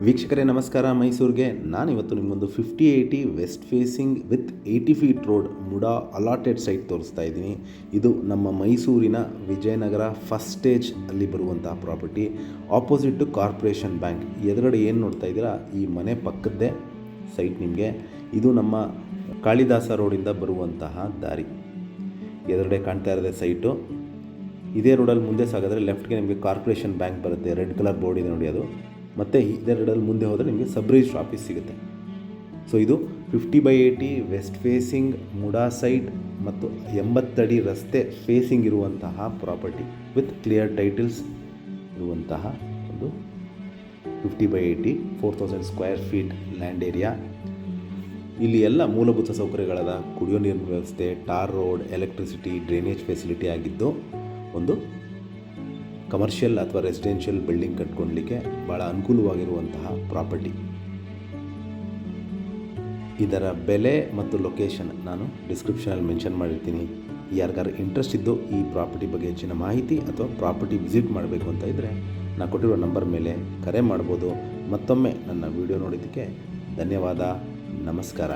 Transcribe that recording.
ವೀಕ್ಷಕರೇ ನಮಸ್ಕಾರ. ಮೈಸೂರಿಗೆ ನಾನಿವತ್ತು ನಿಮ್ಮೊಂದು 5080 west facing with 80 feet road MUDA allotted site ತೋರಿಸ್ತಾ ಇದ್ದೀನಿ. ಇದು ನಮ್ಮ ಮೈಸೂರಿನ ವಿಜಯನಗರ ಫಸ್ಟ್ ಸ್ಟೇಜ್ ಅಲ್ಲಿ ಬರುವಂತಹ property, opposite to corporation bank. ಎದುರುಗಡೆ ಏನು ನೋಡ್ತಾ ಇದ್ದೀರಾ, ಈ ಮನೆ ಪಕ್ಕದ್ದೇ ಸೈಟ್ ನಿಮಗೆ. ಇದು ನಮ್ಮ ಕಾಳಿದಾಸ ರೋಡಿಂದ ಬರುವಂತಹ ದಾರಿ. ಎದುರುಗಡೆ ಕಾಣ್ತಾ ಇರೋದೇ ಸೈಟು. ಇದೇ ರೋಡಲ್ಲಿ ಮುಂದೆ ಸಾಗಿದ್ರೆ ಲೆಫ್ಟ್ಗೆ ನಿಮಗೆ ಕಾರ್ಪೊರೇಷನ್ ಬ್ಯಾಂಕ್ ಬರುತ್ತೆ, ರೆಡ್ ಕಲರ್ ಬೋರ್ಡ್ ಇದೆ ನೋಡಿ ಅದು. ಮತ್ತು ಇದೇ ರೋಡಲ್ಲಿ ಮುಂದೆ ಹೋದರೆ ನಿಮಗೆ ಸಬ್ ರಿಜಿಸ್ಟ್ರ್ ಆಫೀಸ್ ಸಿಗುತ್ತೆ. ಸೊ ಇದು 50/80 ವೆಸ್ಟ್ ಫೇಸಿಂಗ್ ಮುಡಾ ಸೈಟ್ ಮತ್ತು 80 ಅಡಿ ರಸ್ತೆ ಫೇಸಿಂಗ್ ಇರುವಂತಹ ಪ್ರಾಪರ್ಟಿ ವಿತ್ ಕ್ಲಿಯರ್ ಟೈಟಲ್ಸ್ ಇರುವಂತಹ ಒಂದು 50/80 4000 ಸ್ಕ್ವೇರ್ ಫೀಟ್ ಲ್ಯಾಂಡ್ ಏರಿಯಾ. ಇಲ್ಲಿ ಎಲ್ಲ ಮೂಲಭೂತ ಸೌಕರ್ಯಗಳಾದ ಕುಡಿಯೋ ನೀರಿನ ವ್ಯವಸ್ಥೆ, tar road, electricity, drainage facility ಆಗಿದ್ದು ಒಂದು ಕಮರ್ಷಿಯಲ್ ಅಥವಾ ರೆಸಿಡೆನ್ಷಿಯಲ್ ಬಿಲ್ಡಿಂಗ್ ಕಟ್ಕೊಳ್ಳಲಿಕ್ಕೆ ಭಾಳ ಅನುಕೂಲವಾಗಿರುವಂತಹ ಪ್ರಾಪರ್ಟಿ. ಇದರ ಬೆಲೆ ಮತ್ತು ಲೊಕೇಶನ್ ನಾನು ಡಿಸ್ಕ್ರಿಪ್ಷನಲ್ಲಿ ಮೆನ್ಷನ್ ಮಾಡಿರ್ತೀನಿ. ಯಾರಿಗಾರು ಇಂಟ್ರೆಸ್ಟ್ ಇದ್ದು ಈ ಪ್ರಾಪರ್ಟಿ ಬಗ್ಗೆ ಹೆಚ್ಚಿನ ಮಾಹಿತಿ ಅಥವಾ ಪ್ರಾಪರ್ಟಿ ವಿಸಿಟ್ ಮಾಡಬೇಕು ಅಂತ ಇದ್ದರೆ ನಾನು ಕೊಟ್ಟಿರೋ ನಂಬರ್ ಮೇಲೆ ಕರೆ ಮಾಡ್ಬೋದು. ಮತ್ತೊಮ್ಮೆ ನನ್ನ ವಿಡಿಯೋ ನೋಡಿದ್ದಕ್ಕೆ ಧನ್ಯವಾದ. ನಮಸ್ಕಾರ.